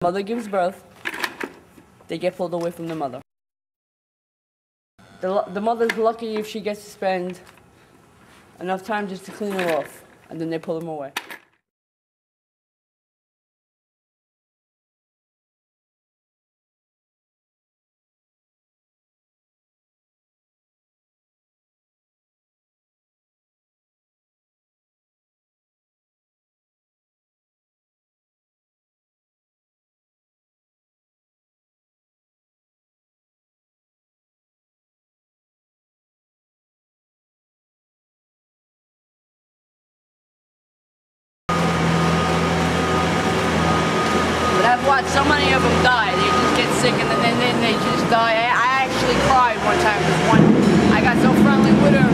mother gives birth, they get pulled away from the mother. The mother's lucky if she gets to spend enough time just to clean her off, and then they pull them away. I've watched so many of them die. They just get sick and then they just die. I actually cried one time because I got so friendly with her,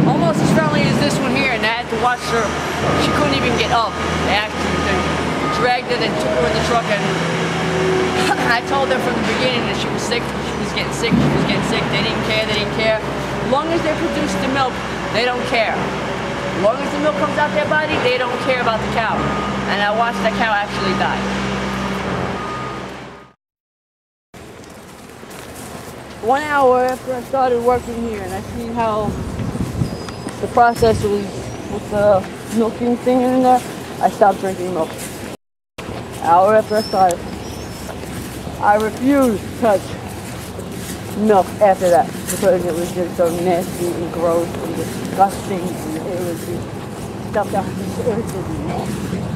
almost as friendly as this one here, and I had to watch her. She couldn't even get up. They dragged her and took her in the truck, and I told them from the beginning that she was sick. She was getting sick. She was getting sick. They didn't care. They didn't care. As long as they produce the milk, they don't care. As long as the milk comes out their body, they don't care about the cow. And I watched that cow actually die. 1 hour after I started working here, and I seen how the process was with the milking thing in there, I stopped drinking milk. Hour after I started, I refused to touch milk after that because it was just so nasty and gross and disgusting, and it was just stuff that was irritating me.